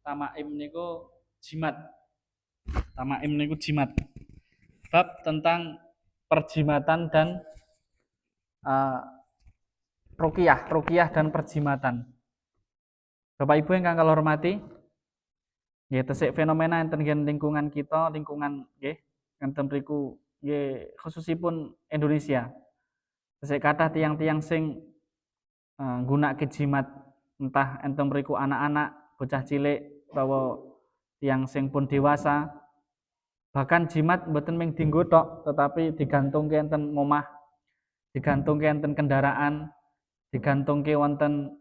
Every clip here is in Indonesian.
Tamaim niku jimat. Tamaim niku jimat. Bab tentang perjimatan dan ruqyah dan perjimatan. Bapak Ibu yang kang hormati, nggih tesik fenomena enten lingkungan kita, lingkungan nggih enten mriku nggih khususipun Indonesia. Tesik kathah tiang-tiang sing nggunakake jimat, entah enten mriku anak-anak, bocah cilik utawa tiang sing pun dewasa. Bahkan jimat mboten mung dienggo tok, tetapi digantungke enten omah, digantungke enten kendaraan, digantungke wonten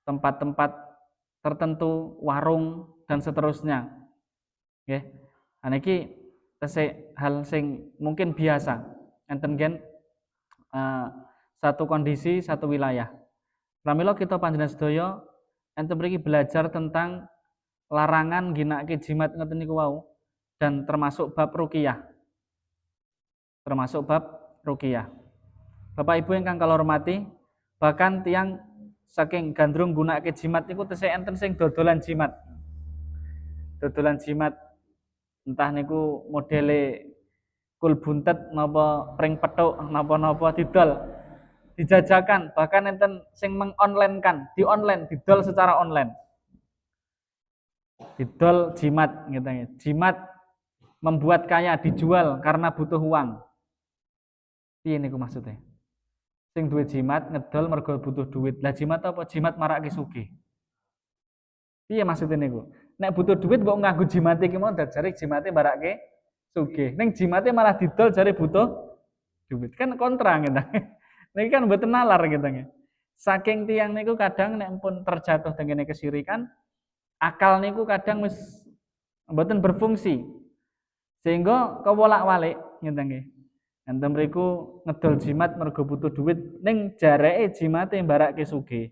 tempat-tempat tertentu, warung dan seterusnya. Nggih. Nah niki tesih hal sing mungkin biasa enten gen satu kondisi, satu wilayah. Pramila kita panjenengan sedaya enten mriki belajar tentang larangan ginake jimat ngoten niku wau dan termasuk bab ruqyah. Termasuk bab ruqyah. Bapak Ibu ingkang kula hormati, bahkan tiang saking gandrung gunakake jimat niku tesih enten sing dodolan jimat. Dodolan jimat entah niku modele kul buntet napa pring pethuk napa-napa didol dijajakan, bahkan enten sing mengonline-kan, di online, didol secara online. Didol jimat gitu ya. Jimat membuat kaya dijual karena butuh uang. Piye niku maksudnya? Sing duwe jimat ngedol mergo butuh duit. Lah jimat apa? Jimat marake sugih. Piye maksudnya niku? Nek butuh duit mbok nganggo jimate ki mau jare jimate marake sugih. Ning jimate malah didol jare butuh duit. Kan kontra gitu. Niki kan mboten nalar gitu ya. Saking tiang niku kadang nek pun terjatuh tengene kesirikan, akal niku kadang wis mboten berfungsi. Sehingga kewolak-walik ngeten nggih. Enten mriku ngedol jimat mergo butuh duit ning jareke jimate mbarake sugih.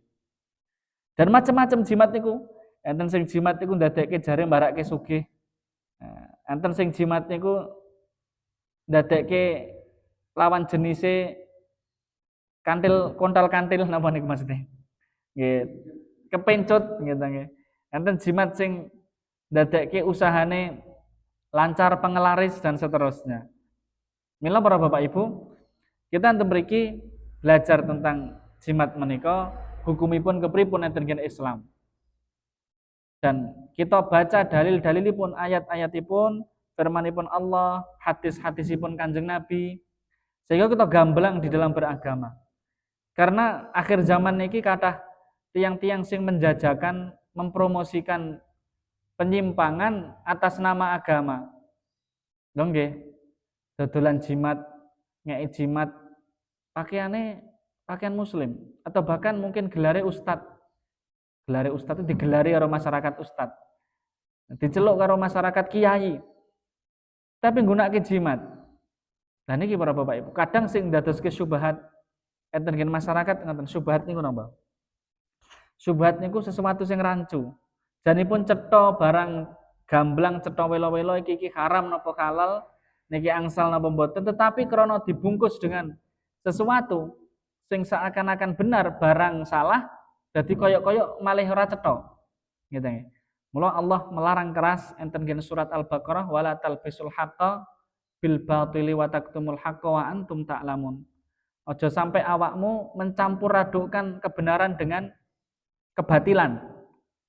Dan macam-macam jimat niku. Enten sing jimat niku ndadekke jare mbarake sugih. Enten sing jimat niku ndadekke lawan jenise kontal-kantil napa niku maksudnya? Nggih, kepencut gitu nggih. Enten jimat sing ndadekke usahane lancar pengelaris dan seterusnya. Mila para Bapak Ibu, kita enten mriki belajar tentang jimat menika, hukumipun kepripun enten Islam. Dan kita baca dalil-dalilipun, ayat-ayatipun, firmanipun Allah, hadis-hadisipun Kanjeng Nabi, sehingga kita gamblang di dalam beragama. Karena akhir zaman niki kathah tiang-tiang sing menjajakan, mempromosikan penyimpangan atas nama agama. Lho nggih. Dodolan jimat, ngeki jimat, pakaiannya pakaian muslim atau bahkan mungkin gelare ustad. Gelare ustad itu digelari karo masyarakat ustad. Diceluk karo masyarakat kiai. Tapi nggunakake jimat. Nah niki para Bapak Ibu, kadang sing dadoske syubhat enten gen masyarakat ngoten syubhat niku napa? Syubhat niku sesuatu sing rancu. Janipun cetha barang gamblang cetha welo-welo iki haram napa halal, niki angsal napa mboten, tetapi krana dibungkus dengan sesuatu sing seakan-akan benar barang salah, jadi koyok-koyok malih ora cetha. Gitu nggih. Mula Allah melarang keras enten gen surat Al-Baqarah wala talbisul haqqo bil batili wa taktumul haqqo wa antum ta'lamun. Aja sampai awakmu mencampur adukkan kebenaran dengan kebatilan.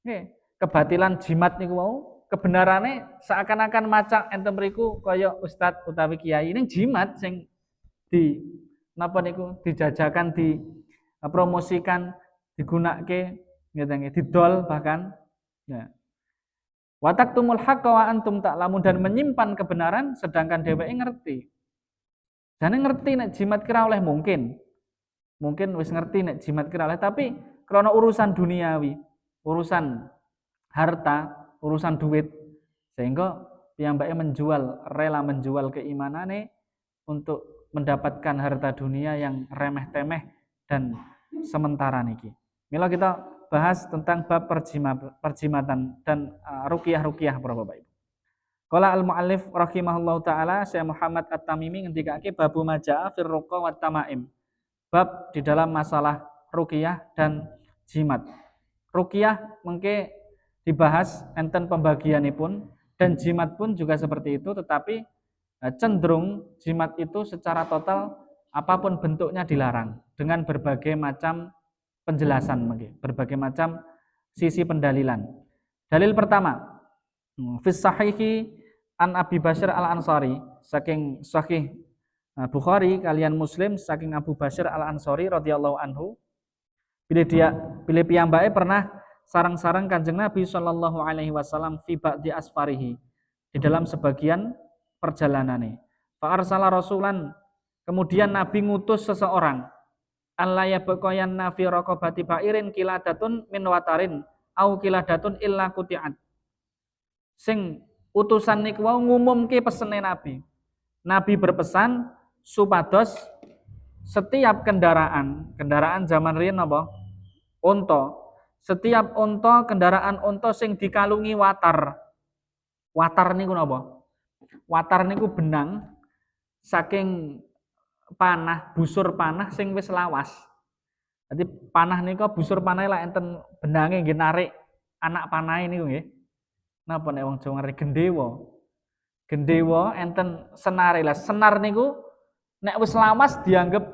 Nggih, kebatilan jimat niku mau kebenarane seakan-akan macak enten mriku kaya ustad utawi kiai ning jimat sing di napa niku dijajakan, dipromosikan, digunakake ngeten nggih, didol bahkan ya. Wa taktumul haqqo wa antum ta'lamun, dan menyimpan kebenaran sedangkan dheweke ngerti. Jane ngerti nek jimat kira oleh mungkin. Mungkin wis ngerti nek jimat kira oleh, tapi krana urusan duniawi, urusan harta, urusan duit, sehingga piyambake rela menjual keimanane untuk mendapatkan harta dunia yang remeh-temeh dan sementara niki. Mila kita bahas tentang bab perjimatan dan ruqyah para Bapak Ibu. Qala al-muallif rahimahullahu taala Syekh Muhammad At-Tamimi ngendikake babu majaa fir ruqa wat tamaim. Bab di dalam masalah ruqyah dan jimat. Ruqyah mengke dibahas enten pembagianipun, dan jimat pun juga seperti itu, tetapi cenderung jimat itu secara total apapun bentuknya dilarang dengan berbagai macam penjelasan, berbagai macam sisi pendalilan. Dalil pertama, fis sahihi an Abi Basyir al-Ansari, saking sahih Bukhari kalian Muslim, saking Abu Basyir al-Ansari radhiyallahu anhu, bila piyambake pernah sarang-sarang Kanjeng Nabi sallallahu alaihi wasallam fi ba'di asfarihi, di dalam sebagian perjalanannya. Fa arsala rasulan, kemudian Nabi ngutus seseorang, alla yabqayanna fi raqabati ba'irin kiladatun min watarin au kiladatun illa quti'at. Sing utusan niku wau ngumumke pesene Nabi. Nabi berpesan supados setiap kendaraan zaman riyen apa? Unta. Setiap unta, kendaraan unta sing dikalungi watar. Watar niku napa? Watar niku benang saking panah, busur panah sing wis lawas. Jadi panah niku busur panah lah enten benange nggih narik anak panahe niku nggih. Napa nek wong Jawa ngarep gendewa. Gendewa enten senare lah. Senar niku nek wis lawas dianggap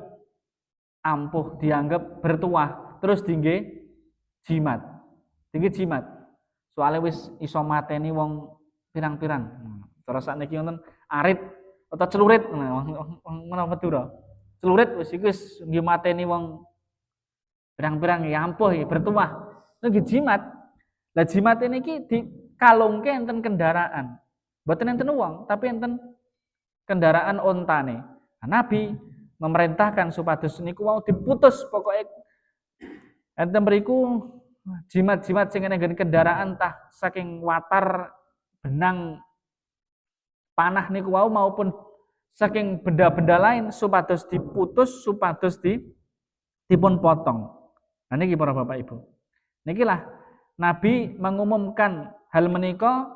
ampuh, dianggap bertuah, terus dingge jimat. Dingge jimat. Soale wis iso mateni wong pirang-pirang. Terus sakniki wonten arit atau celurit ngono Madura. Celurit wis iku wis nggih mateni wong pirang-pirang ya ampuh ya bertuah. Nggih jimat. Lah jimat niki dikalungke enten kendaraan. Mboten enten wong, tapi enten kendaraan ontane. Nah, Nabi memerintahkan supados niku wau diputus pokoknya enten mriku jimat-jimat sing ngene kendaraan tah saking watar benang panah niku wau maupun saking benda-benda lain supados diputus, supados dipun potong. Nah niki para Bapak Ibu. Nikilah Nabi mengumumkan hal menika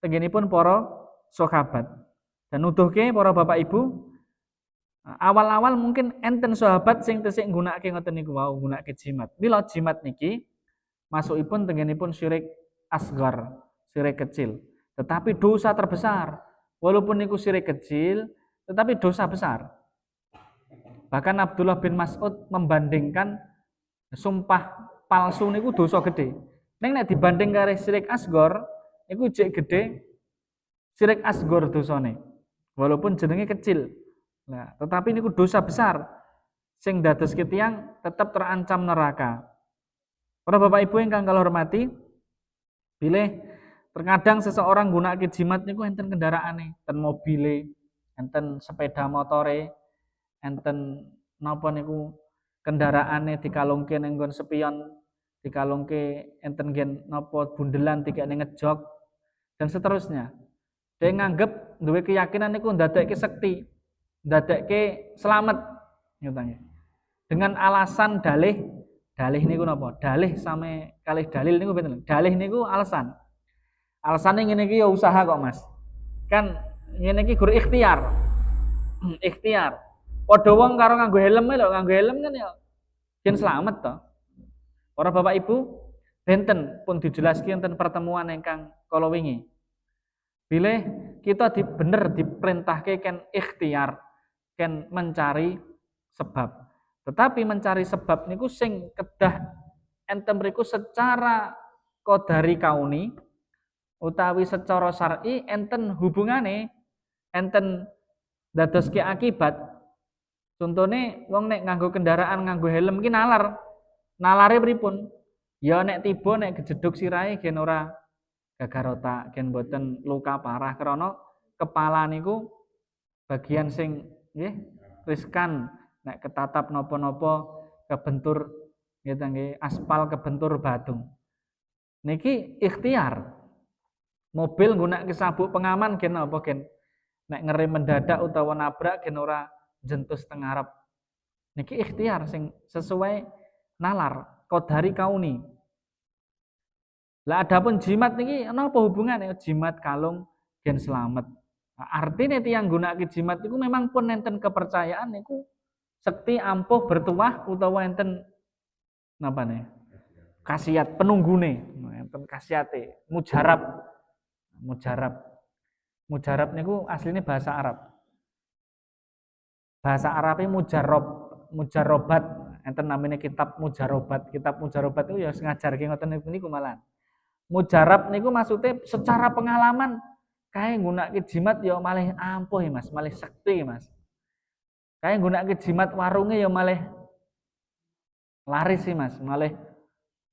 tenggenipun para sahabat. Dan nuduhke para Bapak Ibu, awal-awal mungkin enten sahabat sing tesih nggunakake ngoten niku wau, nggunakake jimat. Mila jimat niki masukipun tenggenipun syirik asgar, syirik kecil. Tetapi dosa terbesar. Walaupun niku syirik kecil, tetapi dosa besar. Bahkan Abdullah bin Mas'ud membandingkan sumpah palsu niku dosa gede. Ning nek dibanding karo syirik asgar, niku jek gede syirik asgar dosane. Walaupun jenenge kecil. Nah, tetapi niku dosa besar sing dadoske tiyang tetap terancam neraka. Para Bapak Ibu ingkang kula hormati, bilih terkadang seseorang gunakake jimat niku enten kendaraane, enten mobile, enten sepeda motore, enten napa niku kendaraane dikalungke ning nggon spion, dikalungke enten gen napa bundelan dikene ngejog dan seterusnya. Dia nganggep duwe keyakinan niku ndadekke sekti, ndadekke slamet ngoten. Dengan alasan dalih niku napa? Dalih same kalih dalil niku pinten? Dalih niku alasan. Alasane ngene iki ya usaha kok, Mas. Kan ngene iki gur ikhtiar. Ikhtiar. Padha wong karo nganggo helm lho, nganggo helm kan ya yen slamet to. Para Bapak Ibu, benten pun dijelaski enten pertemuan ingkang kala wingi. Bilih kita bener diperintahke ken ikhtiar, ken mencari sebab. Tetapi mencari sebab niku sing kedah enten mriku secara qadari kauni utawi secara syar'i enten hubungane, enten dadoske akibat. Contone wong nek nganggo kendaraan nganggo helm ki nalar. Nalare pripun? Ya nek tiba nek kejeduk sirahe gen ora gagar otak, gen boten luka parah krana kepala niku bagian sing nggih riskan nek ketatap napa-napa kebentur nggih aspal kebentur batu. Niki ikhtiar. Mobil nggunakake sabuk pengaman gen apa gen nek ngerem mendadak utawa nabrak gen ora jentus teng ngarep. Niki ikhtiar sing sesuai nalar qadari kauni. Lah adapun jimat niki napa hubungane? Jimat kalung gen slamet. Nah, artinya tiyang nggunakake jimat niku memang pun enten kepercayaan niku sekti ampuh bertuah utawa enten napa nih? Khasiat penunggune. ngoten khasiate. Mujarab. Mujarab niku asline bahasa Arab. Bahasa Arabe mujarobat. Enten namanya kitab mujarobat. Kitab mujarobat itu ya ngajarke ngoten niku malah. Mujarab niku maksudnya secara pengalaman kae nggunakake jimat ya malih ampuh Mas, malih sekti Mas. Kae nggunakake jimat warunge ya malih laris sih Mas, malih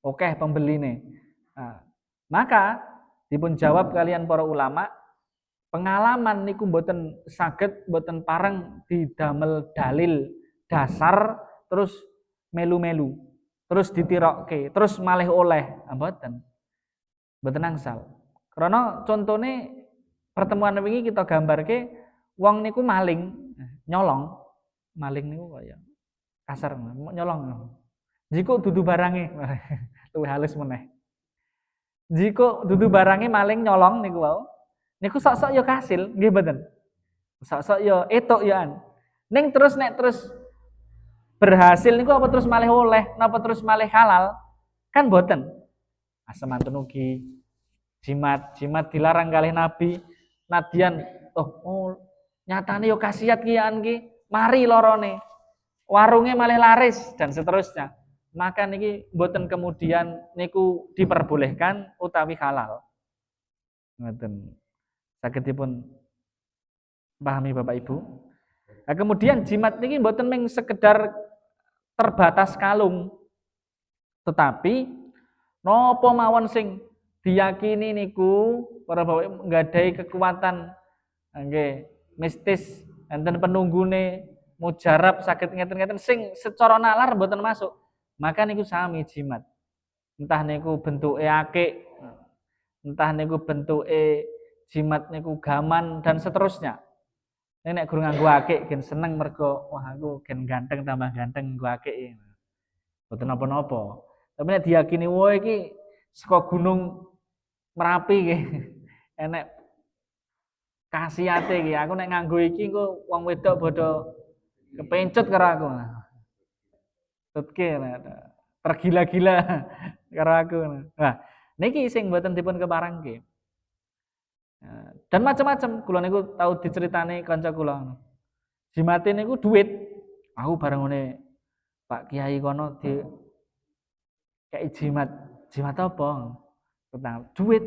akeh pembeline. Nah, maka dipun jawab kalian para ulama, pengalaman niku mboten saged mboten pareng didamel dalil dasar terus melu-melu, terus ditirokke, terus malih oleh, mboten. Mboten angsal. Karena contone pertemuan wingi kita gambarke wong niku maling, nyolong. Maling niku kaya kasar, nyolong. Jika dudu barange, luwih halus meneh. Jika dudu barange maling nyolong niku wau. Niku sok-sok ya kasil, nggih mboten. Sok-sok ya etuk ya an. Ning terus nek terus berhasil niku apa terus malih oleh, napa terus malih halal? Kan mboten. Asemanten ugi jimat dilarang kalih Nabi. Nadian nyatane yo kasiat kian ki, mari lorone. Warunge malih laris dan seterusnya. Maka niki mboten kemudian niku diperbolehkan utawi halal. Ngoten. Sagedipun pahami Bapak Ibu. Nah, kemudian jimat niki mboten mung sekedar terbatas kalung. Tetapi napa mawon sing diyakini niku para bapak nggadahi kekuatan nggih mistis enten penunggune mujarab saged ngeten-ngeten sing secara nalar mboten masuk. Maka niku sami jimat. Entah niku bentuke akik, entah niku bentuke jimat niku gaman dan seterusnya. Nek guru nganggo akik gen seneng mergo wah aku gen ganteng tambah ganteng nggo akik. Mboten napa-napa. Tapi nek diyakini wae iki saka gunung Merapi nggih. Enek khasiate iki. Aku nek nganggo iki engko wong wedok bodo kepencut karo aku. Tutke tergila-gila karo aku. Nah, niki sing mboten dipun keparengke. Dan macam-macam kula niku tau diceritani kanca kula. Jimate niku duit. Aku bareng ngene Pak Kiai kono di kayak jimat. Jimat apa? Tentang duit.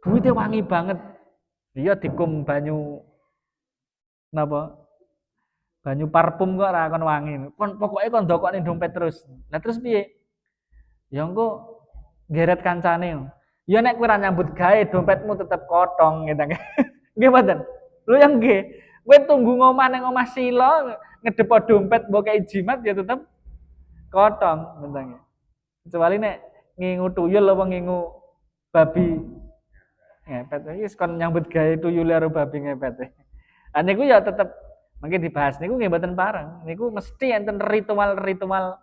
Duitnya wangi banget. Dia dikum banyu napa? Banyu parfum kok ora kon wangi. Kon pokoke kon ndokokne dompet terus. Lah terus piye? Ya engko geret kancane. Ya nek kowe ora nyambut gawe dompetmu tetep kotong gitu. Nggih mboten? Lho yang nggih. Kowe tunggu ngomah ning omah sila ngedepo dompet mbok kei jimat ya tetep kotong ngene. Kecuali nek ngingu tuyul apa ngingu babi ngepet iki kon nyambut gawe tuyul karo babi ngepet. Lah niku ya tetep mungkin dibahas niku nggih mboten pareng. Niku mesti enten ritual-ritual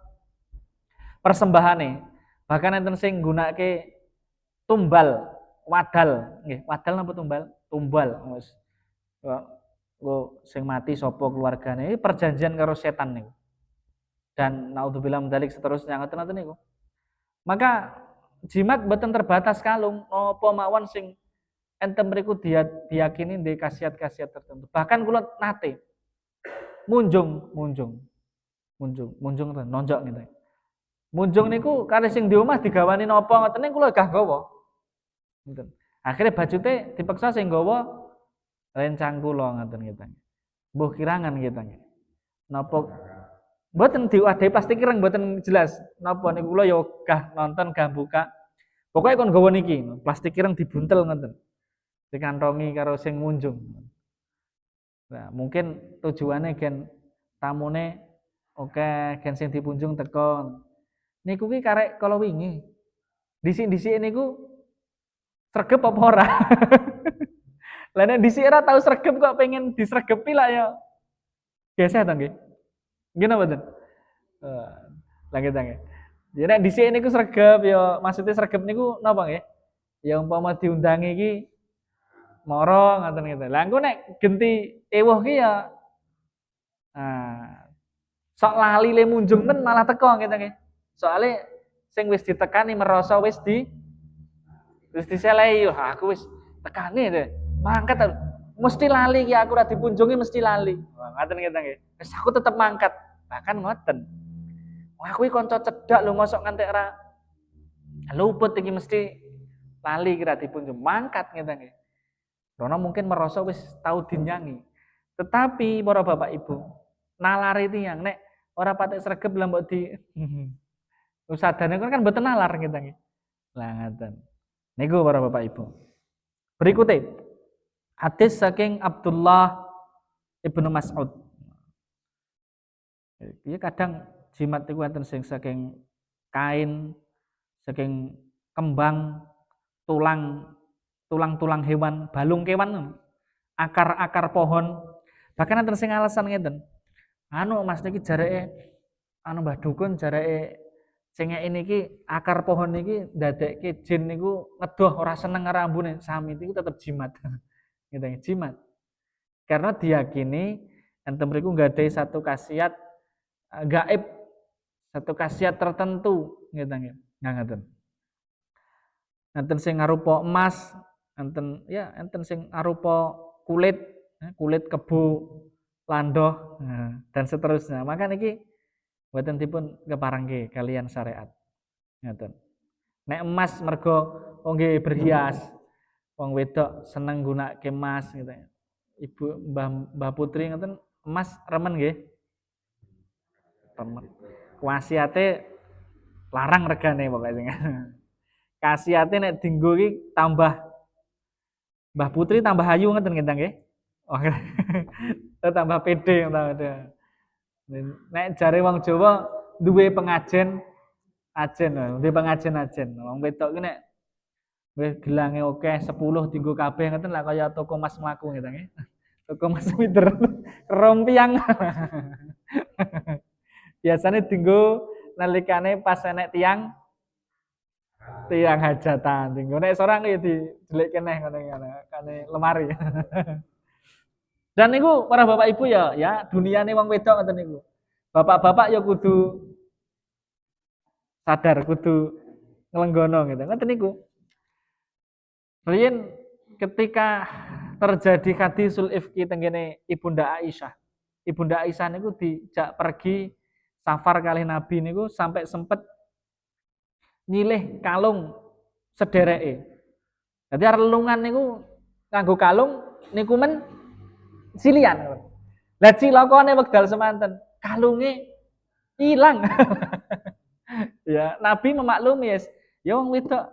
persembahane. Bahkan enten sing nggunakake tumbal, wadal, nggih, wadal napa tumbal? Tumbal, wis. Sing mati sapa keluargane, iki perjanjian karo setan niku. Dan naudzubillah mendalik seterusnya ngoten-ngoten niku. Maka jimat mboten terbatas kalung, apa mawon sing enten mriku diyakini ndek khasiat-khasiat tertentu. Bahkan kula nate munjung nonjok ngene. Munjung niku kalih sing di omah digawani napa ngoten niku kula gah gawa. Ngoten. Akhire bajute dipaksa sing gawa rencang kula ngoten ngeten. Mbuh kirangan ngeten. Napa mboten diwadahi plastik ireng mboten jelas. Napa niku kula ya gah nonton gah buka. Pokoke kon gawa niki, plastik ireng dibuntel ngoten. Dikantongi karo sing munjung. Nah, mungkin tujuannya gen tamune oke, gen sing dipunjung teko. Niku ki karek kala wingi. Disik-disik niku sregep apa ora? Lah nek dhisik ora tau sregep kok pengen disregepi lah ya. Geseh to nggih. Nggih napa mboten? Lah kita nggih. Jadi nek dhisik niku sregep ya maksudnya sregep niku napa nggih? Ya umpama diundangi iki mara ngoten gitu. Lah engko nek genti ewuh ki ya sok lali le munjung men malah teko gitu nggih. Soale sing wis ditekani merasa wis Terus diselehi, aku wis tekane deh. Mangkat mesti lali ki aku ora dipunjungi mesti lali. Ngoten nggih. Wis aku tetep mangkat. Bahkan ngoten. Wah, aku iki kanca cedhak lho mosok ngantek ora luput iki mesti lali kira dipunjung mangkat ngeten nggih. Karena mungkin merasa wis tau dinyangi. Tetapi para bapak ibu, nalari tiyang nek ora patek sregep lah mbok di usadane kan mboten nalar ngeten nggih. Lah ngaten. Niku para bapak ibu. Berikutnya hadis saking Abdullah Ibnu Mas'ud. Iya kadang jimat itu enten sing saking kain, saking kembang, tulang-tulang hewan, balung kewan, akar-akar pohon. Bahkan enten sing alasan ngeten. Anu Mas niki jareke anu Mbah Dukun jareke sing ini ki akar pohon niki ndadekke jin niku ngedoh ora seneng karo ambune, sami niku tetep jimat. Gitu jimat. Karena diyakini enten mriku nggadahi satu khasiat gaib, satu khasiat tertentu gitu nggih. Ngaten. Enten sing arupa emas, enten sing arupa kulit kebo, landoh, dan seterusnya. Maka niki mboten dipun keparengke kalian syariat. Ngaten. Nek emas mergo nggih berhias, wong wedok seneng gunake emas gitu. Ibu Mbah Putri ngoten emas remen nggih. Remen. Wasiate larang regane pokoke sing. Khasiate nek dienggo iki tambah Mbah Putri tambah ayu ngoten nggih. Oh, tambah pede ngoten. Nek jare wong Jawa duwe pengajen duwe pengajen. Wong wedok ki nek wis gelange akeh 10 dienggo kabeh ngoten lah kaya toko emas mlaku ngoten nggih. Toko emas mider rompiang. Biasanya dienggo nalikane pas enek tiang hajatan. Dienggo nek sorang ya didelik keneh ngono kane lemari. Dan niku para bapak ibu ya duniane wong wedok ngoten niku. Bapak-bapak ya kudu sadar, kudu nglenggono gitu. Ngoten niku. Riyen ketika terjadi hadisul ifki tenggene Ibunda Aisyah. Ibunda Aisyah niku dijak pergi safar kali Nabi niku sampai sempet nyilih kalung sedereke. Dadi relungan niku nganggo kalung niku men silian. Lah cilakane wekdal semanten, kalunge ilang. Ya, Nabi memaklumi ya wong wedok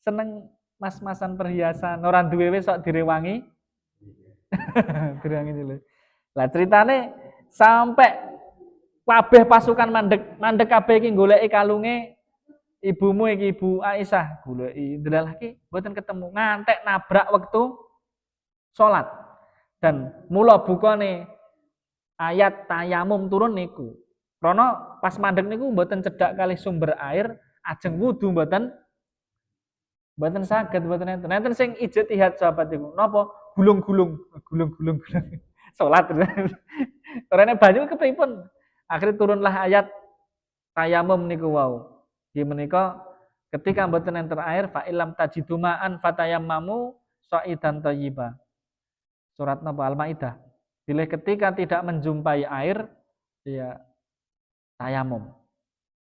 seneng mas-masan perhiasan, ora duwe wis sok direwangi. Direwangi dulu. Lah ceritane sampai kabeh pasukan mandek kabeh iki goleki kalunge ibumu iki Ibu Aisyah, goleki ndelah iki mboten ketemu, ngantek nabrak wektu salat. Dan mula bukane ayat tayamum turun niku. Krana pas mandek niku mboten cedhak kali sumber air, ajeng wudu mboten saged mboten enten. Enten sing ijtihad sahabat iku. Napa? Gulung-gulung. Salat. Karena banyu kepripun? Akhirnya turunlah ayat tayamum niku wau. Nggih menika ketika mboten enten air fa illam tajidu ma'an fatayammamu sa'idan thayyiba. Surat napa Al-Maidah. Bila ketika tidak menjumpai air ya tayamum.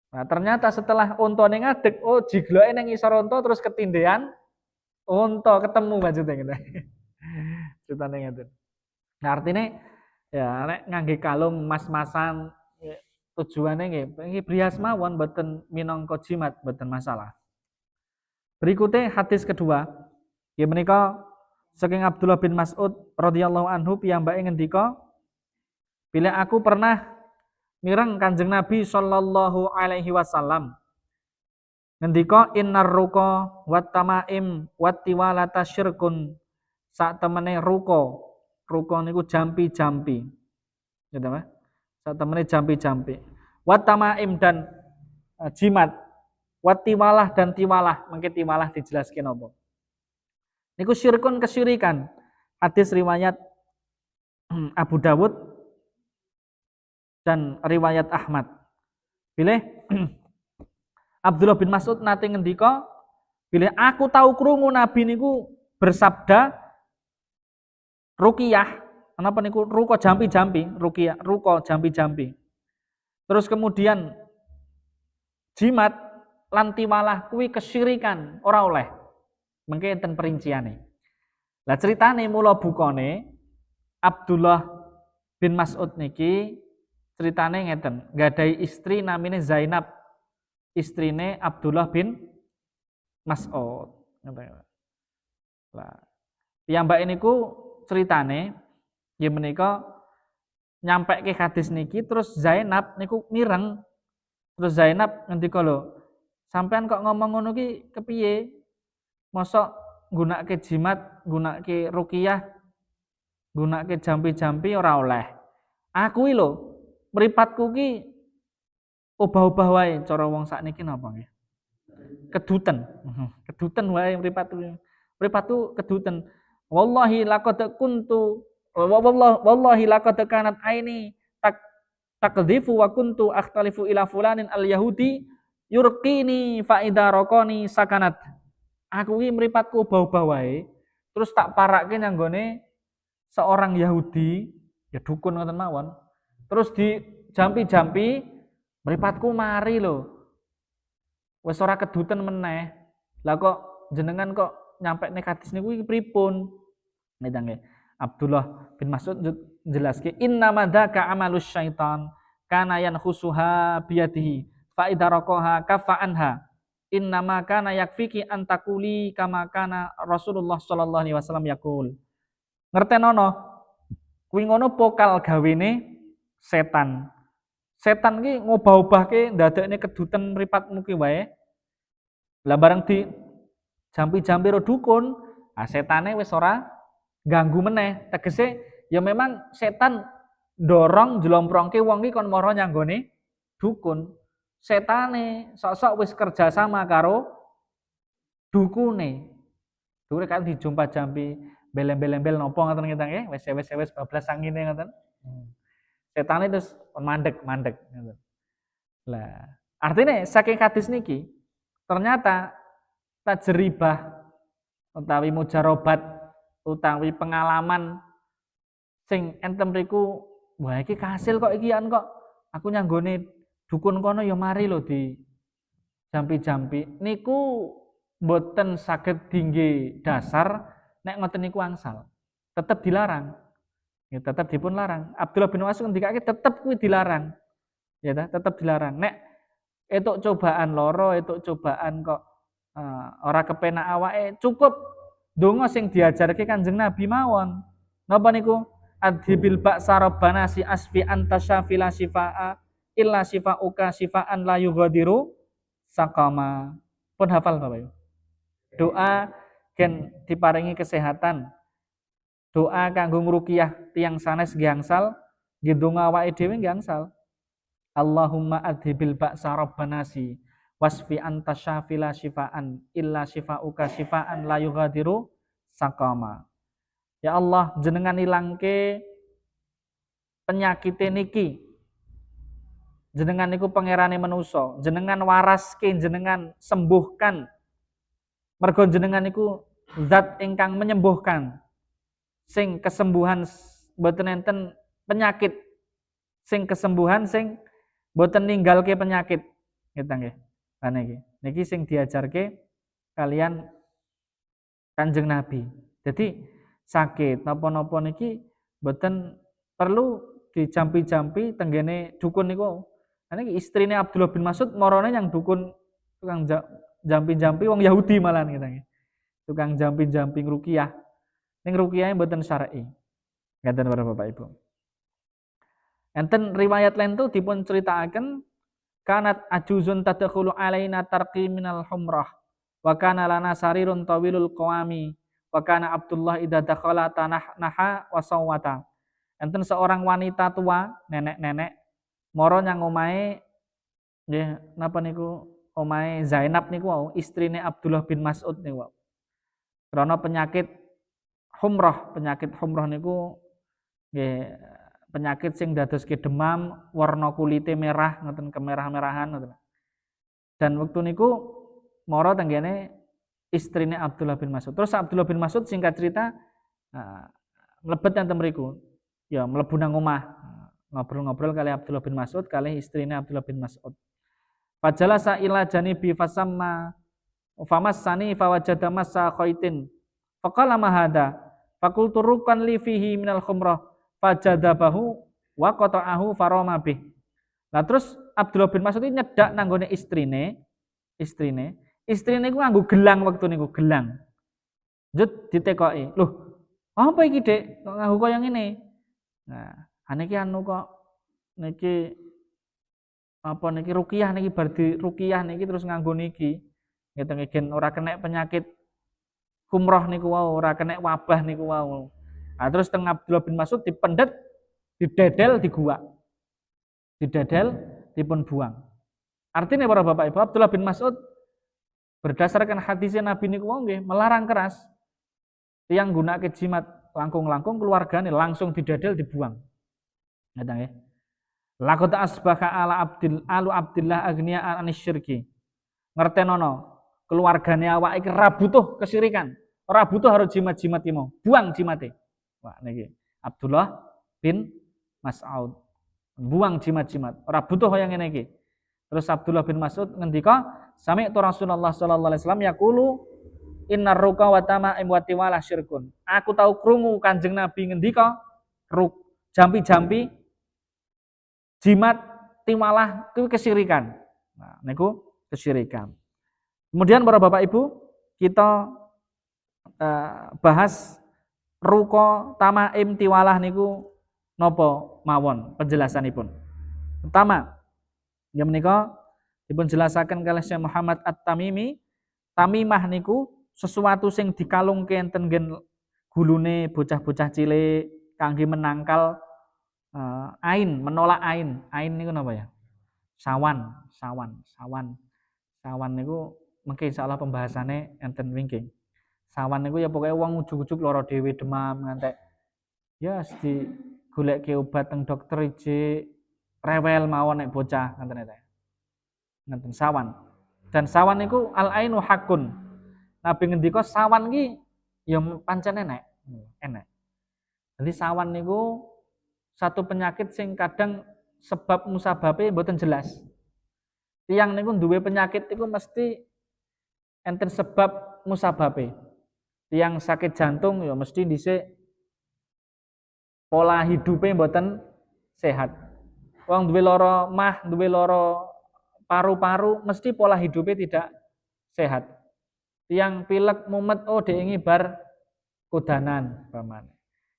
Nah, ternyata setelah untane ngadeg, jigloke ning ngisor unta terus ketindean unta ketemu maksudnya gitu. Ceritane ngoten. Nah, artinya ya nek ngangge kalung mas-masan ya, tujuannya nggih brias mawon mboten minangka jimat, mboten masalah. Berikutnya hadis kedua. Ya menika saking Abdullah bin Mas'ud radhiyallahu anhu piyambake ngendika, bila aku pernah mireng Kanjeng Nabi sallallahu alaihi wasallam ngendika innar ruqa wat tamaim wat tiwalata syirkun. Sak temene ruqa niku jampi-jampi. Gitu Mas. Sak temene jampi-jampi. Wat tamaim dan jimat. Wat tiwalah dan tiwalah, mengke tiwalah dijelaskan apa. Niku syirkun kesyirikan. Hadis riwayat Abu Dawud dan riwayat Ahmad. Pilih Abdullah bin Mas'ud nate ngendika Bila aku tahu krungu Nabi niku bersabda ruqyah, napa niku ruko jampi-jampi, ruqyah, ruko jampi-jampi. Terus kemudian jimat lan tiwalah kuwi kesyirikan, ora oleh. Mengke enten perinciane. Lah ceritane mula bukane Abdullah bin Mas'ud niki ceritane ngeten, nggadahi istri namine Zainab. Istrine Abdullah bin Mas'ud. Lah, piyambake niku ceritane nggih menika nyampeke hadis niki terus Zainab niku mireng. Terus Zainab ngendika lho, sampean kok ngomong ngono ki kepiye? Mosok nggunakake jimat, nggunakake ruqyah, nggunakake jampi-jampi ora oleh. Aku iki lho, mripatku ki obah-obah wae cara wong sakniki napa nggih? Keduten. Keduten wae mripatku. Mripatku keduten. Wallahi laqad kuntu wallahi laqad kanat aini takdzifu wa kuntu akhtalifu ila fulanin al-yahudi yurqini fa idza raqani sakanat. Aku iki mripatku obah-obah wae, terus tak parake nang gone seorang Yahudi, ya dukun ngoten mawon. Terus di jampi-jampi mripatku mari lho. Wis ora keduten meneh. Lah kok jenengan kok nyampe nek hadis niku iki pripun? Nggih. Abdullah bin Mas'ud jelaske inna madzaka amalus syaitan kana yanhusuha biyadihi fa idza raqaha kafa anha inna ma kana yakfiki antakuli kama kana Rasulullah sallallahu alaihi wasallam yaqul. Ngertenono kuwi ngono pokal gawene setan. Setan ki ngobah-obahke ndadekne keduten mripatmu ki wae. Lah bareng di jampi-jampi ro dukun, setane wis ora ganggu meneh. Tegese ya memang setan dorong jlomprongke wong ki kon mara nyanggone dukun. Setane sok-sok wis kerja sama karo dukune. Dukune kan dijumpa jampi belem-belem nopo ngoten nggih, wis bablas sangine ngoten. Setane terus mandek ngoten. Lah, artinya saking hadis niki ternyata tajribah utawi mujarobat utawi pengalaman sing enten mriku wah iki kasil kok iki kok aku nyanggone dukun kono ya mari lho di jampi-jampi niku boten saged dingge dasar nek ngoten niku angsal tetep dilarang ya tetep dipun larang Abdullah bin Mas'ud ngendikake tetep kuwi dilarang ya tetep dilarang nek etuk cobaan loro etuk cobaan kok ora kepenak awake cukup donga sing diajarke Kanjeng Nabi mawon napa niku adhibil ba'sa rabbana si asfi anta syafila syifaa illa syifauka syifaan la yughadiru sakama pun hafal Bapak Ibu doa gen diparingi kesehatan doa kanggo ngruqyah tiyang sanes nggih angsal nggih donga awake dhewe nggih angsal Allahumma adhibil ba'sa rabbana si wasfi anta syafila syifaan illa syifauka syifaan la yughadiru sakama. Ya Allah jenengan ilangke penyakit niki. Jenengan niku pangerane manusa, jenengan waraske, jenengan sembuhkan. Mergo jenengan niku zat ingkang menyembuhkan. Sing kesembuhan boten enten penyakit. Sing kesembuhan sing boten ninggalke penyakit. Ngeten nggih. Lah niki sing diajarke kalian Kanjeng Nabi. Jadi sakit napa-napa niki boten perlu dijampi-jampi tenggene dukun niku. Niki istrine Abdullah bin Mas'ud marane yang dukun tukang jampi-jampi wong Yahudi malah gitu nggih. Tukang jampi-jampi ruqyah. Ning ruqyahe boten syar'i. Ngaten para Bapak Ibu. Enten riwayat lain tuh dipun critakaken kanat ajuzun tadkhulu alaina tarqi minal humrah wa kana lana sarirun tawilul qawami wa kana Abdullah idza dakhala naha wa sawata. Enten seorang wanita tua, nenek-nenek mara nyang omahe nggih napa niku omahe Zainab niku istrine Abdullah bin Mas'ud niku. Karena penyakit humrah niku nggih penyakit sing dadoske demam, warna kulite merah ngoten kemerah-merahan ngoten. Dan waktu niku mara tenggene istrine Abdullah bin Mas'ud. Terus Abdullah bin Mas'ud singkat cerita mlebet enten mriku. Ya mlebu nang omah. Ngobrol-ngobrol kali Abdullah bin Mas'ud kali istrine Abdullah bin Mas'ud. Fajalasa ila janibi fasamma famassani fawajada massa khaitin. Faqala ma hada? Faqultu rukan li fihi minal khumrah. Fajadabahu wa qata'ahu farama bih. Nah terus Abdullah bin Mas'ud ini nyedak nanggone istrine ku nganggo gelang waktu niku, gelang. Jut ditekoki. Loh, apa iki, Dek? Kok nganggo kaya ngene? Nah, aniki anu kok niki apa niki ruqyah niki bar di ruqyah niki terus nganggo niki. Ngeten ora kena penyakit kumroh niku wau, ora kena wabah niku wau. Nah, terus teng Abdullah bin Mas'ud dipendet, didedel, diguak. Didedel, dipun buang. Artinya para Bapak Ibu, Abdullah bin Mas'ud berdasarkan hadisnya Nabi niku wau nggih melarang keras. Yang gunake jimat langkung-langkung keluargane langsung didedel dibuang. Ngeten nggih. Laqad asbaha alu Abdillah agniya anisyirki. Ngertenono keluargane awak iki ra butuh kesirikan. Ora butuh harus jimat-jimat iki mau. Buang jimate. Wah niki Abdullah bin Mas'ud. Buang jimat-jimat. Ora butuh yang ngene iki. Terus Abdullah bin Mas'ud ngendika, sami'tu Rasulullah sallallahu alaihi wasallam yaqulu innar ruqa wa tama'im wa tiwalah syirkun. Aku tahu krungu Kanjeng Nabi ngendika, jampi-jampi jimat tiwalah itu kesyirikan. Nah, niku kesyirikan. Kemudian para Bapak Ibu, kita bahas ruqa tamaim tiwalah niku napa mawon penjelasanipun. Pertama, ya menika dipun jelasaken kalih Syekh Muhammad At-Tamimi, tamimah niku sesuatu sing dikalungke enten nggen gulune bocah-bocah cilik kangge menangkal ain, menolak ain. Ain niku napa ya? Sawan niku mengke insyaallah pembahasannya enten wingking. Sawan niku ya pokoknya wong ujug-ujug lara dhewe demam ngantek ya di goleke obat teng dokter ije rewel mawon nek bocah ngoten ta. Ngoten sawan. Dan sawan niku al ainu hakun. Nabi ngendika sawan ki ya pancen enek. Jadi sawan niku satu penyakit sing kadang sebab musababe mboten jelas. Tiyang niku duwe penyakit iku mesti enten sebab musababe. Tiyang sakit jantung ya mesti dhisik pola hidupe mboten sehat. Wong duwe lara mah, duwe lara paru-paru mesti pola hidupe tidak sehat. Tiyang pilek mumet dhek ngibar kodanan pamane.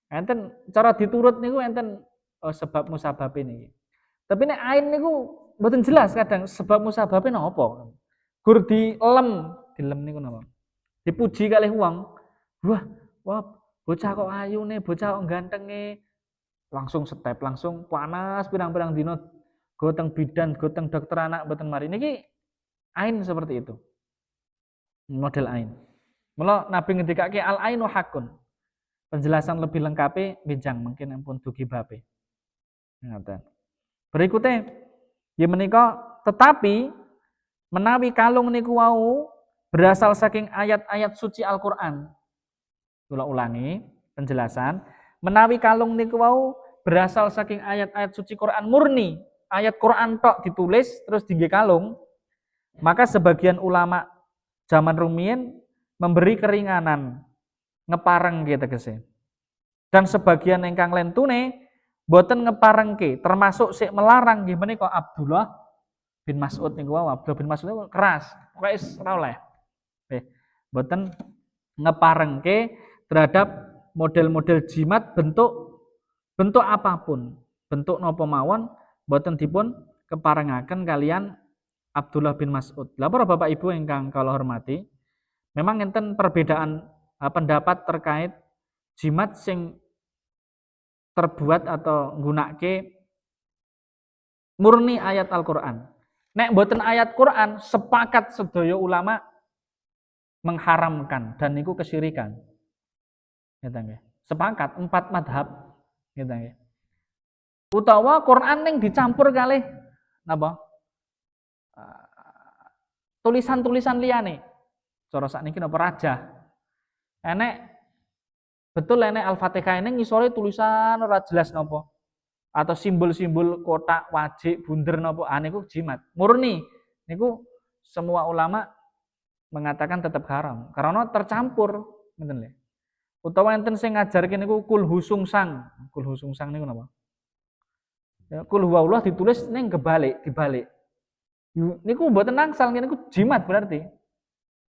Enten cara diturut niku enten sebab musababe niki. Tapi nek ain niku mboten jelas kadang sebab musababe napa. Gur dilem niku napa? Dipuji kalih wong. Wah, bocah kok ayune, bocah kok gantenge. Langsung step, langsung panas pirang-pirang dina goteng bidan, goteng dokter anak mboten mari. Niki ain seperti itu. Model ain. Mula Nabi ngendikake al ainu hakun. Penjelasan lebih lengkapnya bijang mungkin ampun dugi babe. Ngoten. Berikutnya ya menika tetapi menawi kalung niku wau berasal saking ayat-ayat suci Al-Qur'an. Kula ulangi penjelasan, menawi kalung niku wau berasal saking ayat-ayat suci Quran murni, ayat Quran tok ditulis terus dingge kalung, maka sebagian ulama zaman rumiyin memberi keringanan ngepareng gitu tegese. Dan sebagian ingkang lentune boten ngeparengke, termasuk sik melarang nggih menika Abdullah bin Mas'ud niku wae. Abdullah bin Mas'ud niku keras, pokoke wis ora oleh. Boten ngeparengke terhadap model-model jimat bentuk apapun, bentuk napa mawon boten dipun keparengaken kalian Abdullah bin Mas'ud. Lah para Bapak Ibu ingkang kula hormati, memang enten perbedaan pendapat terkait jimat sing terbuat atau nggunakake murni ayat Al-Qur'an. Nek mboten ayat Qur'an, sepakat sedaya ulama mengharamkan dan niku kesyirikan. Ngeten nggih. Sepakat 4 madhab ngeten nggih. Utawa Qur'an ning dicampur kalih napa? Tulisan-tulisan liyane. cara sakniki napa rajah. Enek betul enek Al-Fatihah ini ngisore tulisan ora jelas napa. Atau simbol-simbol kotak, wajik, bunder napa niku jimat. Murni niku semua ulama mengatakan tetap haram karena tercampur ngoten lho. Utawa enten sing ngajarke niku kulhu sungsang. Kulhu sungsang niku napa? Ya, kul huwallah ditulis ning dibalik. Niku mboten nangsal niku jimat berarti.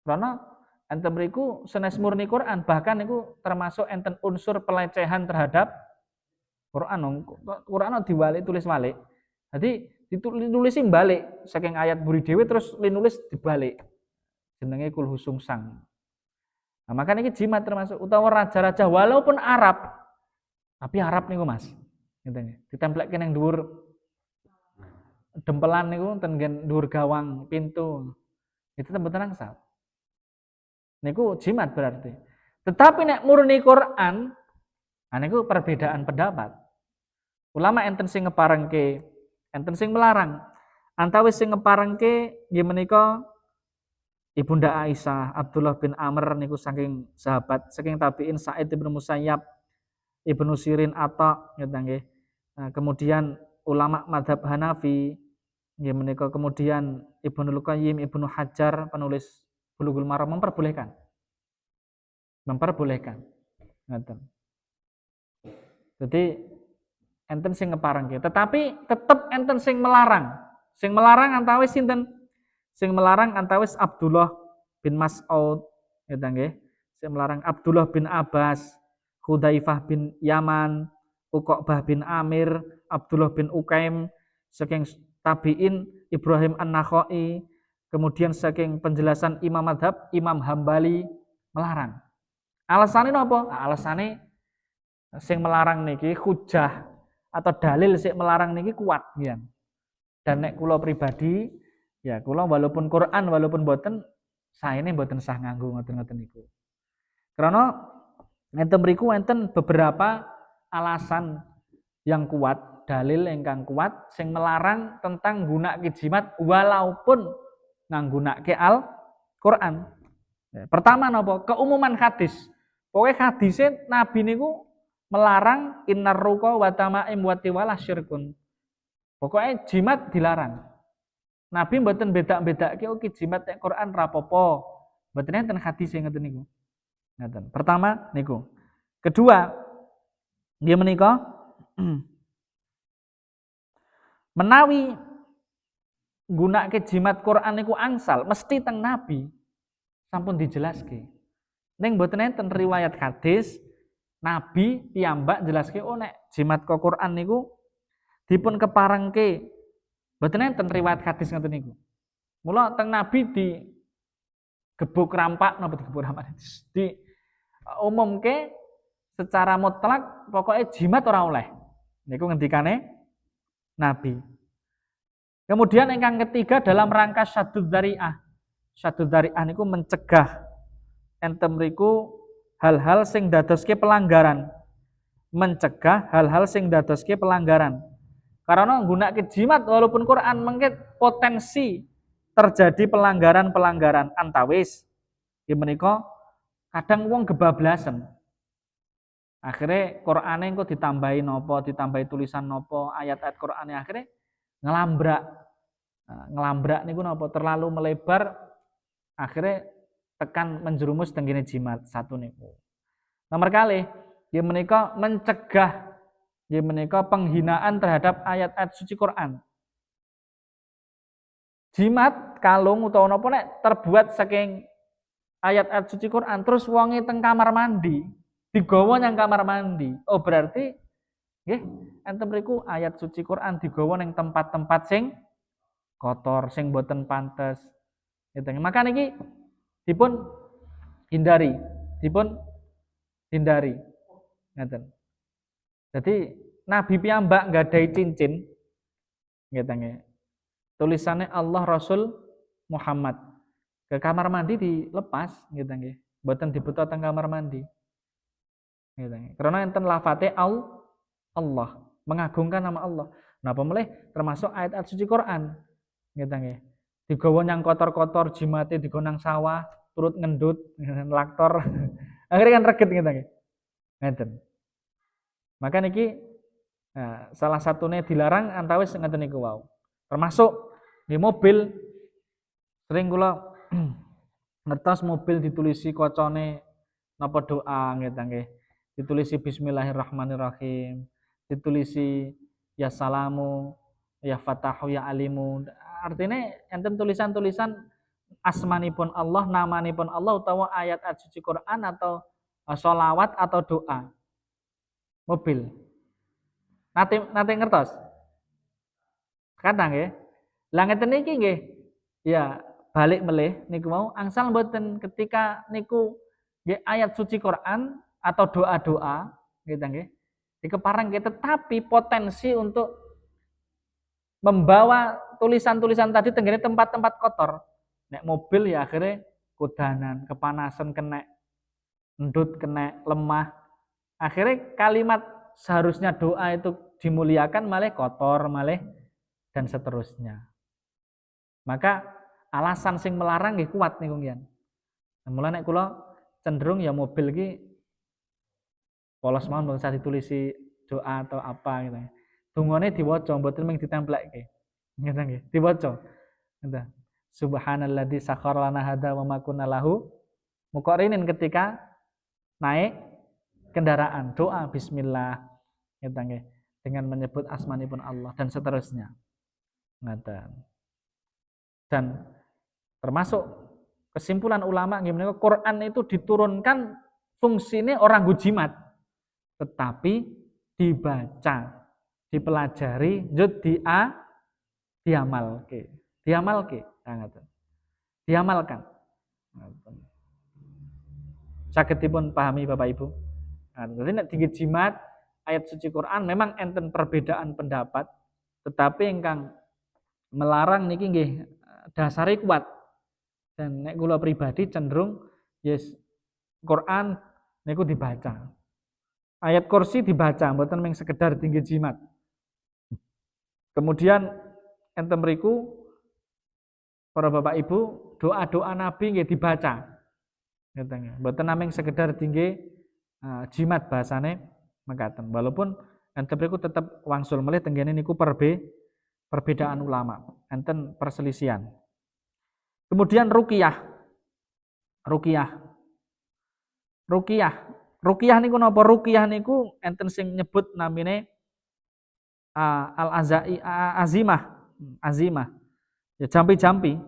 Karena enten mriku senes murni Quran, bahkan niku termasuk enten unsur pelecehan terhadap Quran. Quran diwalik tulis walik. Jadi ditulis balik saking ayat buri dhewe terus linulis dibalik. Jenenge kul husungsang. Nah, maka ini jimat termasuk utawa raja-raja walaupun Arab. Tapi Arab niku Mas. Ngeten. Ditemplekke ning dhuwur dempelan niku ten dhuwur gawang pintu. Itu mboten nangsal. Niku jimat berarti. Tetapi nek murni Quran, niku perbedaan pendapat. Ulama enten sing ngeparengke, enten sing melarang. Antawis sing ngeparengke nggih menika Ibunda Aisyah, Abdullah bin Amr niku saking sahabat, saking tabi'in Sa'id bin Musayyab, Ibnu Sirin Atha ngeten nggih. Nah, kemudian ulama mazhab Hanafi nggih menika kemudian Ibnu Qayyim, Ibnu Hajar penulis Bulughul Maram memperbolehkan. Ngoten. Jadi enten sing ngeparengke, tetapi tetep enten sing melarang. Sing melarang antawis sinten? Sing melarang antawis Abdullah bin Mas'ud, ngeten nggih. Sing melarang Abdullah bin Abbas, Hudzaifah bin Yaman, Uqbah bin Amir, Abdullah bin Ukaim, saking tabi'in Ibrahim An-Nakhai, kemudian saking penjelasan Imam Madhab, Imam Hambali melarang. Alasannya napa? Alasannya sing melarang niki hujah atau dalil sing melarang niki kuat nggih. Dan nek kula pribadi, ya kula walaupun Quran walaupun boten saene boten sah nganggo ngoten-ngoten niku. Karena enten mriku enten beberapa alasan yang kuat, dalil ingkang kuat sing melarang tentang gunake jimat walaupun nganggunake Al-Qur'an. Ya, pertama napa? Keumuman hadis. Pokoknya hadisnya Nabi niku melarang innar ruqa wa tama'im wa tiwalah syirkun. Pokoknya jimat dilarang. Nabi mboten beda-bedake oke jimat nek Quran rapopo. Mboten enten hadis sing ngoten niku. Ngoten. Pertama niku. Kedua, nggih menika menawi gunake jimat Quran niku angsal mesti teng Nabi sampun dijelaske. Ning mboten enten riwayat hadis Nabi piyambak jelaske nek jimat Quran niku dipun keparengke. Mboten enten riwayat hadis ngoten niku. Mula teng Nabi di gebuk rampak napa digebuk rampak di umumke secara mutlak pokoknya jimat ora oleh. Niku ngendikane Nabi. Kemudian ingkang ketiga dalam rangka syaddud dzari'ah. Syaddud dzari'ah niku mencegah enten mriku hal-hal sing dadoske pelanggaran. Mencegah hal-hal sing dadoske pelanggaran. Karena nggunakake jimat walaupun Quran mengke potensi terjadi pelanggaran-pelanggaran antawis. Nggih menika kadang wong gebablasen. Akhirnya Qur'ane engko ditambahi napa, ditambahi tulisan napa, ayat-ayat Qur'ane akhirnya ngelambrak. Nah, ngelambrak niku napa terlalu melebar akhirnya tekan menjerumus tenggene jimat satu niku. Nomor kali nggih menika mencegah nggih menika penghinaan terhadap ayat-ayat suci Quran. Jimat kalung utawa napa nek terbuat saking ayat-ayat suci Quran terus wonge teng kamar mandi, digawa nang kamar mandi. Oh berarti nggih enten mriku ayat suci Quran digawa nang tempat-tempat sing kotor, sing boten pantes. Gitu. Maka niki dipun hindari. Ngeten. Jadi Nabi piyambak nggadahi cincin ngeten nggih. Tulisannya Allah Rasul Muhammad. Ke kamar mandi dilepas ngeten nggih. Mboten dibutuh teng kamar mandi. Ngeten nggih. Karena enten lafate Allah, mengagungkan nama Allah. Napa melih termasuk ayat-ayat suci Quran. Ngeten nggih. Digawa nyang kotor-kotor jimate digawa nang sawah. turut ngendut, laktor. Akhirnya kan reget gitu nggih. Ngeten. Maka niki salah satunya dilarang antawis ngeten niku wau. Termasuk di mobil sering kula ngertos mobil ditulisi kocone napa doa ngeten nggih. Ditulisi bismillahirrahmanirrahim, ditulisi ya salamu, ya fatahu, ya alimu. Artinya enten tulisan-tulisan asmanipun Allah, namanipun Allah utawa ayat-ayat suci Quran atau sholawat atau doa. Mobil. Nate ngertos? Kadang ya. Lah ngeten niki nggih. Ya, balik melih niku mau angsal mboten ketika niku nggih ayat suci Quran atau doa-doa gitu nggih. Dikepareng tetapi potensi untuk membawa tulisan-tulisan tadi tenggene tempat-tempat kotor. Nek mobil ya akhirnya kudanan, kepanasan kena, endut kena, lemah. Akhirnya kalimat seharusnya doa itu dimuliakan malah kotor, malah dan seterusnya. Maka alasan sing melarang nggih kuat niku nggih. Mulane nek kula cenderung ya mobil iki polos mawon mboten usah ditulisi doa atau apa gitu. Dungane diwaca mboten mung ditemplekke. Ngoten nggih, diwaca. Ngoten. Subhanalladzi sakhkhara lana hadza wa ma kunna lahu muqrinin ketika naik kendaraan, doa bismillah ngoten nggih, dengan menyebut asmanipun Allah dan seterusnya. Ngoten. Dan termasuk kesimpulan ulama nggih menika Quran itu diturunkan fungsinya orang gujimat, tetapi dibaca, dipelajari, diamalke. Diamalkan. Sagedipun pahami Bapak Ibu. Jadi nek tinggi jimat ayat suci Quran memang enten perbedaan pendapat, tetapi ingkang melarang niki nggih dasare kuat. Dan nek kula pribadi cenderung yes Quran niku dibaca. Ayat kursi dibaca mboten mung sekedar tinggi jimat. Kemudian enten mriku para Bapak Ibu doa-doa Nabi nggih dibaca. Ngoten. Mboten namung sekedar tinggi jimat bahasane mekaten. Walaupun enten mriku tetep wangsul melih tenggene niku perbedaan ulama, enten perselisihan. Kemudian ruqyah. Ruqyah niku napa? Ruqyah niku enten sing nyebut namine azimah. Ya jampi-jampi.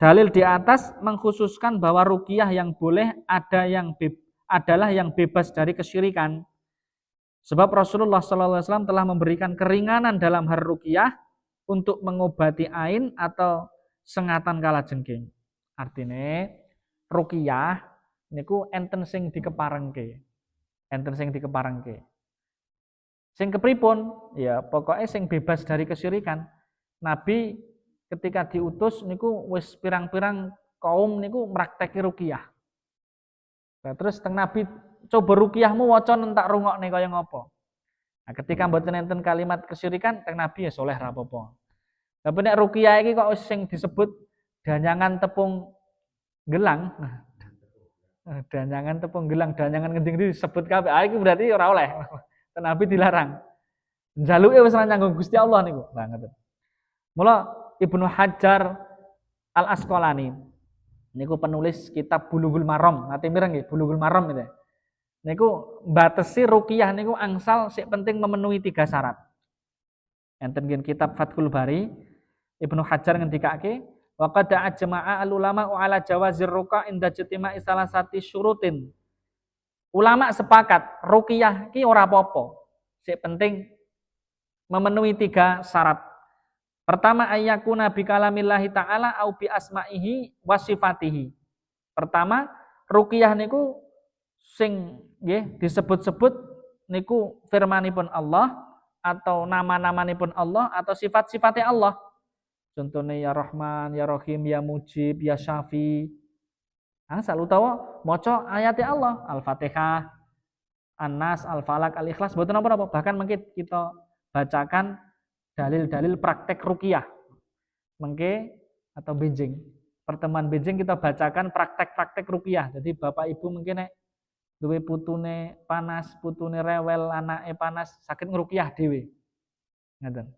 Dalil di atas mengkhususkan bahwa ruqyah yang boleh adalah yang bebas dari kesyirikan. Sebab Rasulullah SAW telah memberikan keringanan dalam hal ruqyah untuk mengobati ain atau sengatan kalajengking. Artinya ruqyah niku enten sing dikeparengke. Sing kepripun? Ya pokoknya sing bebas dari kesyirikan. Nabi ketika diutus niku wis pirang-pirang kaum niku mrakteki ruqyah. Nah, terus teng Nabi coba ruqyahmu waca entak rungokne kaya ngopo. Nah, ketika mboten enten kalimat kesyirikan teng Nabi ya soleh ra apa-apa. Tapi nek ruqyah iki kok sing disebut danyangan tepung gelang. Danyangan tepung gelang, danyangan ngendi-endi disebut kabeh. Ah iki berarti ora oleh. Teng Nabi dilarang. Njaluke wis ra nyanggo Gusti Allah niku. Nah, ngoten. Mula Ibnu Hajar Al-Asqalani niku penulis kitab Bulughul Maram, nate mireng nggih Bulughul Maram gitu. Niku batesi ruqyah niku angsal sik penting memenuhi 3 syarat. Enten nggih kitab Fathul Bari, Ibnu Hajar ngendikake wa qad ajma'a al-ulama ala jawazir ruqa inda jitima'i salasati syurutin. Ulama sepakat ruqyah ki ora apa-apa. Sik penting memenuhi 3 syarat. Pertama ayyakuna bi kalamillahi ta'ala au bi asma'ihi wa sifatihi. Pertama, ruqyah niku sing nggih disebut-sebut niku firmanipun Allah atau nama-namanipun Allah atau sifat-sifatnya Allah. Contohnya ya Rahman, ya Rahim, ya Mujib, ya Syafi. Asal utawa maca ayatnya Allah, Al-Fatihah, An-Nas, Al-Falaq, Al-Ikhlas, mboten napa-napa. Bahkan mungkin kita bacakan dalil-dalil praktek ruqyah. Mengke atau benjing. pertemuan benjing kita bacakan praktek-praktek ruqyah. Jadi Bapak Ibu mungkin nek duwe putune panas, putune rewel, anake panas, saged ngruqyah dhewe. Ngoten.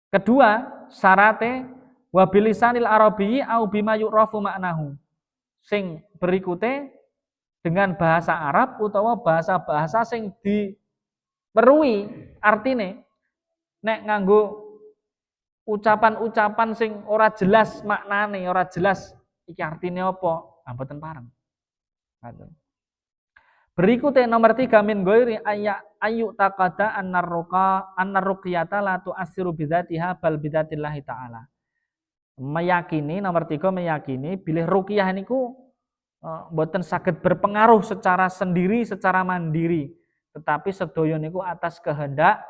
Kedua, syarate wa bilisanil arabiyyi au bima yu'rafu ma'nahu. Sing berikute dengan bahasa Arab utawa bahasa-bahasa sing diweruhi artine. Nek nganggo ucapan-ucapan sing ora jelas maknane, ora jelas iki artine apa, mboten pareng. Berikutnya nomor 3 min ghairi ayu taqada an-ruqyata la tu'assiru bidzatiha bal bidzatillahi ta'ala. Meyakini nomor 3 meyakini bilih ruqyah niku mboten saged berpengaruh secara sendiri, secara mandiri, tetapi sedaya niku atas kehendak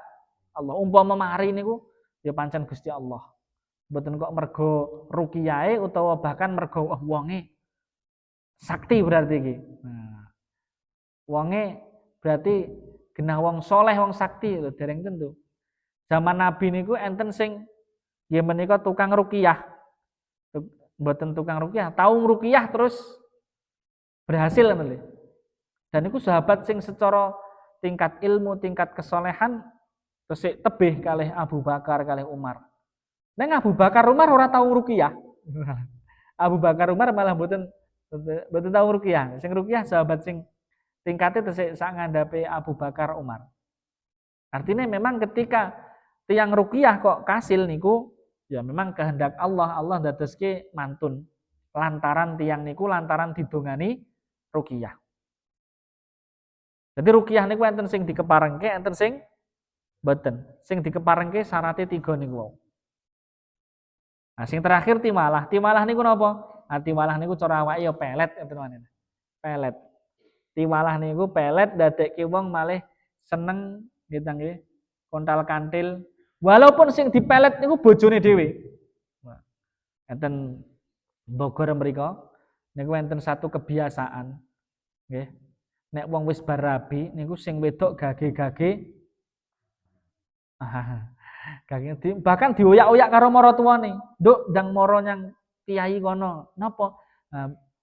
Allah. Umpama mari niku ya pancen Gusti Allah. Mboten kok mergo ruqyahe utawa bahkan mergo wonge sakti berarti iki. Nah, wonge berarti genah wong soleh, wong sakti lho, dereng tentu. Zaman Nabi niku enten sing nggih menika tukang ruqyah. Mboten tukang ruqyah, tau ngruqyah terus berhasil ngono lho. Dan niku sahabat sing secara tingkat ilmu, tingkat kesolehan tesih tebih kalih Abu Bakar, kalih Umar. Neng Abu Bakar Umar ora tau ruqyah. Abu Bakar Umar malah mboten tau ruqyah. Sing ruqyah sahabat sing tingkatnya tesih sak ngandhape Abu Bakar Umar. Artinya memang ketika tiang ruqyah kok kasil niku ya memang kehendak Allah. Allah dadoske mantun lantaran tiang niku lantaran didongani ruqyah. Jadi ruqyah niku enten sing dikeparengke, enten sing mboten. Sing dikeparengke syaratnya 3 niku wau. Nah, sing terakhir timalah. Timalah niku napa? Nah, timalah niku cara awake ya pelet enten maneh. Pelet. Timalah niku pelet dadekke wong malih seneng nggih nggih. Kontal-kantil. Walaupun sing dipelet niku bojone dhewe. Enten Bogor mriku niku enten satu kebiasaan. Nggih. Nek wong wis bar rabi niku sing wedok gage-gage bahkan dioyak-oyak karo maratuwane. Nduk ndang mara nyang kiai kono. Napa?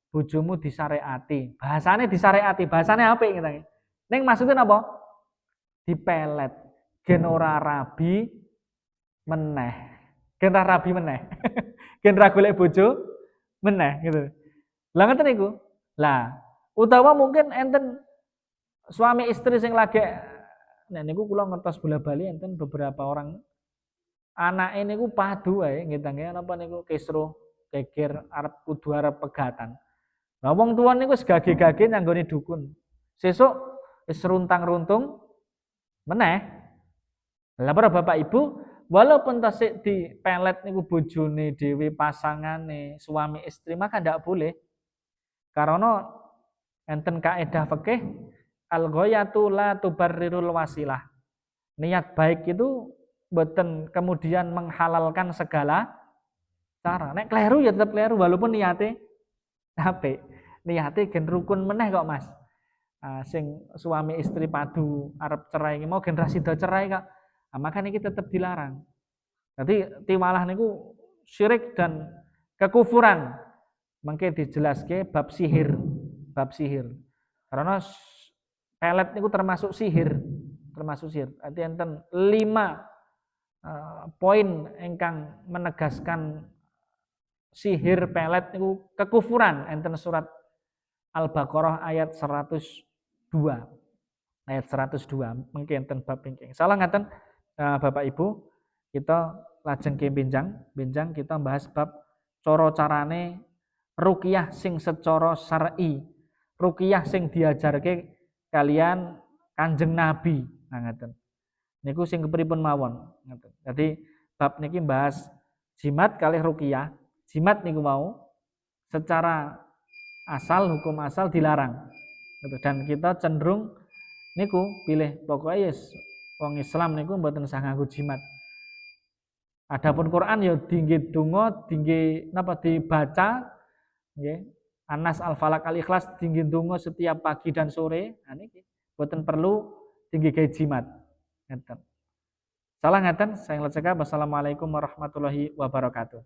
Bojomu disareati. Bahasane disareati, bahasane apik ngene. Ning maksudnya napa? Dipelet. Gen ora rabi meneh. Gen ora rabi meneh. Gen ra golek bojo meneh gitu. Lah ngoten niku. Lah, utawa mungkin enten suami istri sing lagi nek niku kula ngertos bola-bali enten beberapa orang anake niku padu wae nggih nggih napa niku kisruh, geger arep kudu arep pegatan. Lah wong tuwa niku wis gage-gage nyanggone dukun. Sesuk wis runtang-runtung meneh. Lah para Bapak Ibu, walaupun tasik dipelet niku bojone dhewe, pasangane, suami istri maka ndak boleh. Karena enten kaidah fikih al-ghayatu la tubarrirul wasilah. Niat baik itu mboten kemudian menghalalkan segala cara. Nek kleru ya tetap kleru walaupun niate apik. Niate gen rukun meneh kok, Mas. Sing suami istri padu arep cerai mau gen ra sida cerai kok. Maka niki tetap dilarang. Jadi timalah niku syirik dan kekufuran. Mangke dijelaske bab sihir. Bab sihir. Karena pelet niku termasuk sihir. Termasuk sihir. Arti enten 5 poin ingkang menegaskan sihir pelet niku kekufuran. Enten surat Al-Baqarah ayat 102. Ayat 102 mengke enten bab ingkang. Salah ngaten Bapak Ibu, kita lajeng ke benjang kita bahas bab cara carane ruqyah sing secara syar'i. Ruqyah sing diajarke kalian Kanjeng Nabi. Nah ngaten. Niku sing kepripun mawon ngaten. Jadi bab niki bahas jimat kalih ruqyah. Jimat niku mau secara asal hukum asal dilarang. Dan kita cenderung niku pilih pokoknya yes, wong Islam niku mboten usah nganggo jimat. Adapun Quran ya dingge donga, dingge napa dibaca nggih. Anas Al-Falaq Al-Ikhlas dingge donga setiap pagi dan sore. Nah niki mboten perlu dingge gawe jimat. Ngeten. Salah ngaten, saya ngecekap. Wassalamualaikum warahmatullahi wabarakatuh.